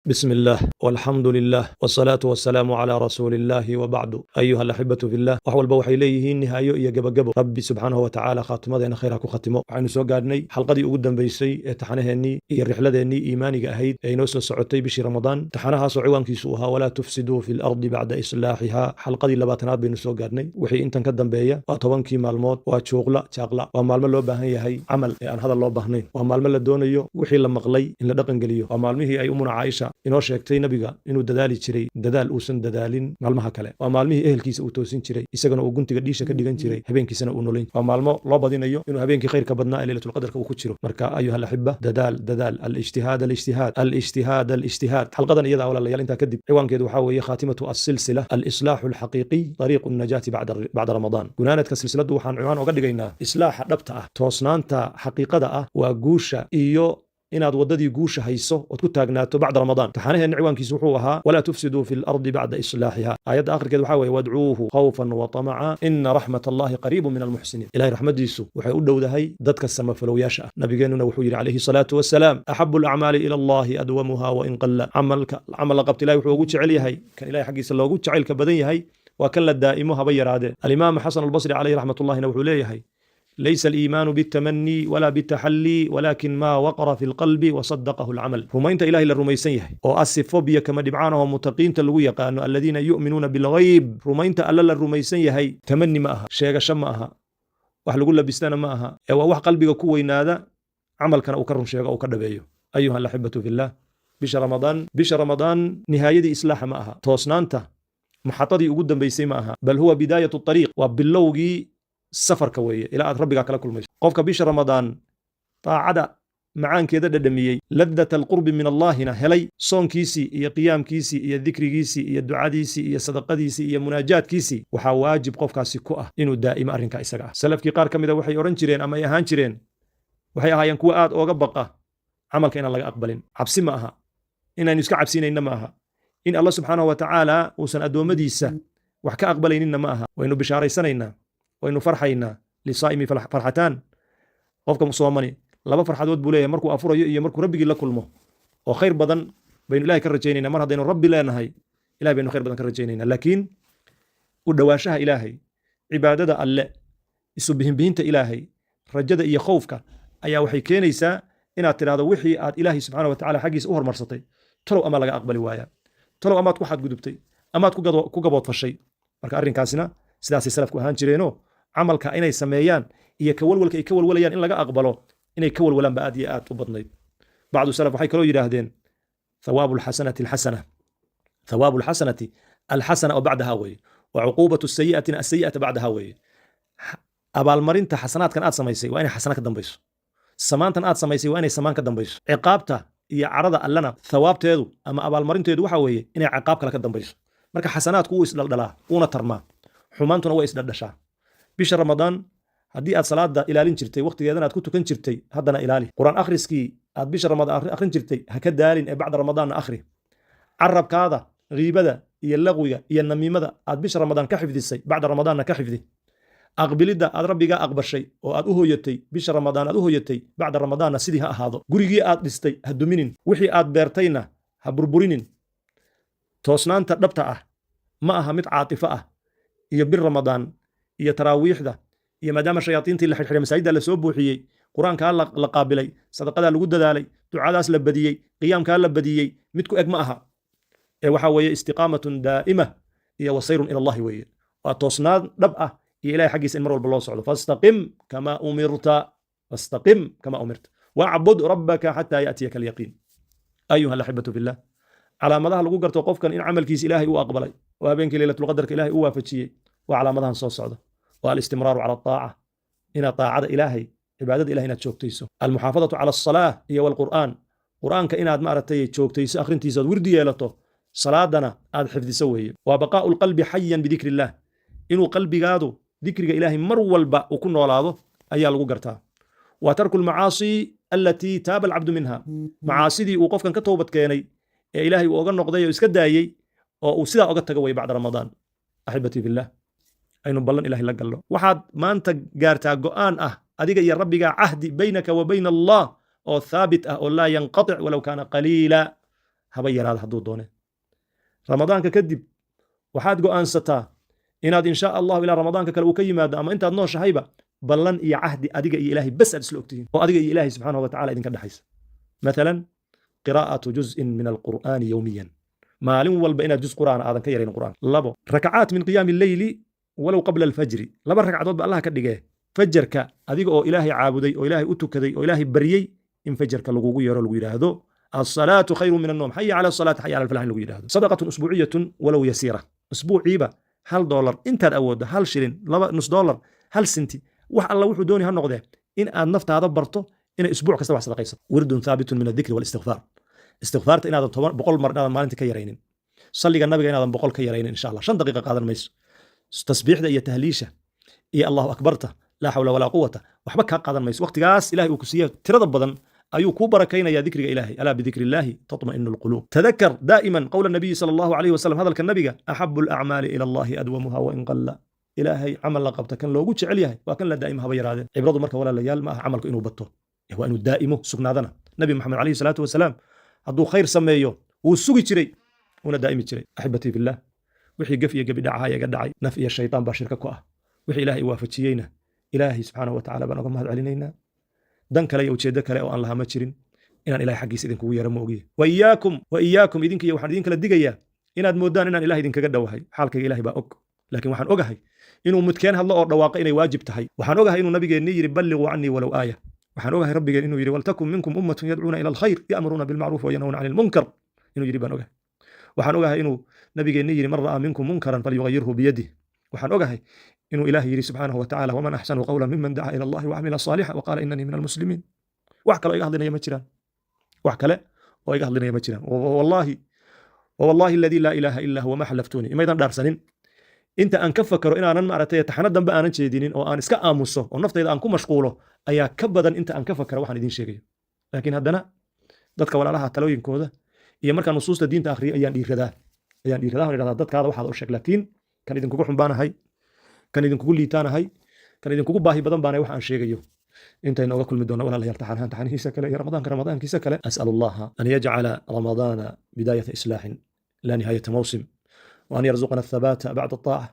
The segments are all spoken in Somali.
بسم الله والحمد لله والصلاة والسلام على رسول الله وبعد أيها الأحبة في الله وحول بوحي إليه نهاية إيا جبجبو ربي سبحانه وتعالى خاتمة دينا خيرك وختمه وحين سو قادني حلقة دي أقدم بيسي تحنهني إيا الرحلة ديني إيماني أهيد أي نوسو سعودتي بشي رمضان تحنها سعوان كيسوها ولا تفسدوا في الأرض بعد إصلاحها حلقة دي لباتنات بين سو قادني وحي إنتن كدن بيا وطبانكي مالموت وشغلة شغلة ومالما لو باهن يهي عمل أن هذا الله باهنين ومالما لدونيو وحي لما غلي إن لدقن قليو ومالمه أي أمنا عائشة inoo sheegtay nabiga inuu dadaali jiray dadaal uusan dadaalin maalmaha kale waa maalmihii ehelkiisa uu toosin jiray isagana uu guntiga dhiisha ka dhigan jiray habeenkiisana uu noolayn waa maalmo loo badinayo inuu habeenkii khayrka badnaa ee laylatul qadarka uu ku jiro marka ayuha alahibba dadaal al-ijtihaad halqadan iyada walaalayaal intaa kadib ciwaankeedu waxa weeye khaatimatu as-silsila al-islahu al-haqiqi tariiqu an-najati ba'da ramadan gunaanadka silsiladu waxaan ciwaan uga dhigaynaa islaaxa dhabta ah toosnaanta xaqiiqada ah waa guusha iyo inaad wadadii guusha hayso ood ku taagnaato bacda ramadaan taxanaheena ciwaankiisu wuxuu ahaa walaa tufsiduu fi lardi bacda islaaxiha aayadda akhirkeed waxaa weeye wadcuuhu khawfan wa tamaca ina raxmat allahi qariibun min almuxsiniin ilahay raxmadiisu waxay u dhowdahay dadka samafalowyaasha ah nabigeennuna wuxuu yidhi calayhi salaatu wasalaam axabu alacmaali ila allahi adwamuha wain qalla camal la qabta ilahay wuxuu ugu jecel yahay kan ilahay xaggiisa loogu jacaylka badan yahay waa kan la daa'imo haba yaraadee alimaam xasan albasri calayhi raxmatullahina wuxuu leeyahay ليس الإيمان بالتمني ولا بالتحلي ولكن ما وقر في القلب وصدقه العمل رمينت إلهي للرميسيه أو أسفوبيا كما دبعانه ومتقين تلوية قانوا الذين يؤمنون بالغيب رمينت ألا للرميسيه هي تمني معها شيء شمعها وحل قول بستان معها أو وح قلبك كوي نادا عمل كان أكرم شيء أو كدبيه أيها الأحبة في الله بش رمضان نهاية إصلاح معها توصنانته محطتي قدام بيسي معها بل هو بداية الطريق وباللوغي safarka weeye ilaa aad rabbigaa kala kulmayso qofka bisha ramadaan taacada macaankeeda dhadhamiyey laddat alqurbi min allahina helay soonkiisii iyo qiyaamkiisii iyo dikrigiisii iyo ducadiisii iyo sadaqadiisii iyo munaajaadkiisii waxaa waajib qofkaasi ku ah inuu daa'imo arrinka isaga ah salafkii qaar ka mida waxay odhan jireen ama ay ahaan jireen waxay ahaayeen kuwa aad ooga baqa camalka inaan laga aqbalin cabsi ma aha inaynu iska cabsinayna ma aha in allah subxaanahu wa tacaala uusan addoommadiisa wax ka aqbalayninna ma aha waynu bishaaraysanaynaa waynu farxaynaa lisaa'imi farxataan qofka soomani laba farxadood buu leeyahay markuu afurayo iyo markuu rabbigii la kulmo oo khayr badan baynu ilahay ka rajaynaynaa mar haddaynu rabbi leenahay ilahay baynu khayr badan ka rajaynaynaa laakiin u dhowaanshaha ilaahay cibaadada alle isu bihinbihinta ilaahay rajada iyo khowfka ayaa waxay keenaysaa inaad tidhaahdo wixii aad ilaahay subxaana wa tacala xaggiisa u hormarsatay talow ama laga aqbali waayaa talow amaad ku xadgudubtay amaad ku gaboodfashay marka arrinkaasina sidaasay salafku ahaan jireenoo camalka inay sameeyaan iyo kawalwalka ay ka walwalayaan in laga aqbalo inay ka walwalaan ba aad iyo aad u badnayd bacdu salaf waxay kaloo yidhaahdeen thawaabu alxasanati alxasana oo bacdaha weeye wa cuquubatu sayi'atina asayi'ata bacdaha weeye abaalmarinta xasanaadkan aad samaysay waa inay xasana ka dambayso samaantan aad samaysay waa inay samaan ka dambayso ciqaabta iyo carada allana thawaabteedu ama abaalmarinteedu waxa weeye inay ciqaab kale ka dambayso marka xasanaadku wuu isdhaldhalaa wuuna tarmaa xumaantuna way isdhadhashaa bisha ramadaan haddii aad salaada ilaalin jirtay waqtigeedana aad ku tukan jirtay haddana ilaali quraan akhriskii aad bisha ramadaan akhrin jirtay ha ka daalin ee bacda ramadaanna akhri carabkaada riibada iyo laqwiga iyo namiimada aad bisha ramadaan ka xifdisay bacda ramadaanna ka xifdi aqbilidda aad rabbigaa aqbashay oo aad u hoyatay bisha ramadaan aad u hoyatay bacda ramadaanna sidii ha ahaado gurigii aad dhistay ha duminin wixii aad beertayna ha burburinin toosnaanta dhabta ah ma aha mid caatifo ah iyo bir ramadaan iyo taraawiixda iyo maadaama shayaatiintii la xidhxidhay masaajidda la soo buuxiyey qur-aankaa la qaabilay sadaqadaa lagu dadaalay ducadaas la badiyey qiyaamkaa la badiyey mid ku eg ma aha ee waxaa weeye istiqaamatun daa'ima iyo wasayrun ila allahi weeye waa toosnaan dhab ah iyo ilahay xaggiisa in mar walba loo socdo fastaqim kama umirta wacbud rabbaka xataa ya'tiyaka alyaqiin ayuha alaxibatu fillah calaamadaha lagu garto qofkan in camalkiisa ilaahay uu aqbalay oo habeenkii laylatulqadarka ilaahay u waafajiyey waa calaamadahan soo socda waa alistimraaru cala ataaca inaad taacada ilaahay cibaadada ilahay inaad joogtayso almuxaafadatu cala alsalaah iyo walqur'aan qur'aanka inaad maaragtay joogtayso akhrintiisa aad wirdi yeelato salaadana aad xifdiso weeye waa baqaa'u lqalbi xayan bidikri illah inuu qalbigaadu dikriga ilaahay mar walba uu ku noolaado ayaa lagu gartaa waa tarku lmacaasi allatii taaba alcabdu minha macaasidii uu qofkan ka toobad keenay ee ilaahay uu oga noqday oo iska daayey oo uu sidaa oga tago way bacda ramadaan axibatii billah aynu ballan ilahay la galno waxaad maanta gaartaa go'aan ah adiga iyo rabbigaa cahdi baynaka wa bayna allah oo thaabit ah oo laa yanqatic walow kaana qaliila haba yaraada hadduu doone ramadaanka kadib waxaad go'aansataa inaad insha allahu ilaa ramadaanka kale uu ka yimaado ama intaad nooshahayba ballan iyo cahdi adiga iyo ilaahay bas aad isla ogtihiin oo adiga iyo ilaahay subxaanahu wa tacala idinka dhexaysa maalan qiraa'atu juz'in min alqur'aani yowmiyan maalin walba inaad juz qur'aan aadan ka yarayn qur'aan labo rakacaat min qiyaami alleyli walow qabla alfajri laba ragcadood ba allah ka dhigee fajarka adiga oo ilaahay caabuday oo ilaahay u tukaday oo ilaahay baryey in fajarka lagugu yeero lagu yidhaahdo الصلاة خير من النوم حي على الصلاة حي على الفلاح لو يراهدو صدقة أسبوعية ولو يسيرة أسبوعيبة هل دولار انت أود هل شلين نص دولار هل سنتي وح الله وحو دوني هالنقطة إن النفط هذا برطه إن أسبوع كسبع صدقة ورد ثابت من الذكر والاستغفار استغفارت إن هذا بقول مرة ما أنت كيرين صلي النبي إن هذا بقول كيرين إن شاء الله 5 دقيقة قادر ميس تسبيح ده تهليشة يا الله أكبرته لا حول ولا قوة وحبك قادر ميس وقت قاس إلهي وكسية ترى بدن أيو كوبر كينا يا ذكر إلهي ألا بذكر الله تطمئن القلوب تذكر دائما قول النبي صلى الله عليه وسلم هذا النبي أحب الأعمال إلى الله أدومها وإن قل إلهي عمل لقبت كان لو قلت عليها وكان لا دائمها بير هذا عبرض مركه ولا ليال ما عملك إنه بطه هو إنه دائمه سكن هذا نبي محمد عليه الصلاة والسلام عدو خير سميه والسوق تري ولا دائم تري أحبتي في الله وحي قفي قبي دعها يا قدعي نفي الشيطان باشرك كواه وحي إلهي وافتشينا إلهي سبحانه وتعالى بنقم هذا علينا dan kale iyo ujeedo kale oo aan lahaa ma jirin inaan ilaahay xaqiisa idinkugu yeero ma ogiye wa iyaakum idinka iyo waxaan idin kala digayaa inaad moodaan inaan ilaahay idinkaga dhowahay xaalkayga ilaahay baa og laakiin waxaan ogahay inuu midkeen hadlo oo dhawaaqa inay waajib tahay waxaan ogahay inuu nabigeenni yidhi balliquu cannii walow aaya waxaan ogahay rabbigeen inuu yidhi waltakum minkum ummatun yadcuuna ila alkhayr ya'muruuna bilmacruuf wa yanhawna cani lmunkar inuu yidhi baan ogahay waxaan ogahay inuu nabigeenni yidhi man ra'aa minkum munkaran falyughayyirhu biyadih waxaan ogahay إنه إلهي يري سبحانه وتعالى ومن أحسن قولا ممن دعا إلى الله وعمل صالحا وقال إنني من المسلمين وحكى له يقهضنا يا مجران وحكى له ويقهضنا يا مجران والله الذي لا إله إلا هو ما حلفتوني إما إذا دار سنين أنت أن كفكر إن أنا معرتي تحندم بقى أنا شيدين أو أنا إسكا آموسه ونفط إذا أنكم مشغوله أيا كبدا أنت أن كفكر وحن دين شيء لكن هذا dadka walaalaha talooyinkooda iyo marka nusuusta diinta akhriyo ayaan dhiiradaa ina dadka hada waxaad u sheeg laakiin kan idinkugu xumbaanahay kan idinkugu liitaanahay kan idinkugu baahi badan baanahay wax aan sheegayo intayna uga kulmi doona walaalayaal taxanihiisa kale iyo ramadaankiisa kale as'alu allaha an yajcala ramadaana bidayata islaaxin la nihayata mawsim وأن يرزقنا الثبات بعد الطاعة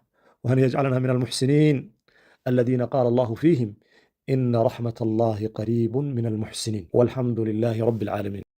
وأن يجعلنا من المحسنين الذين قال الله فيهم إن رحمة الله قريب من المحسنين والحمد لله رب العالمين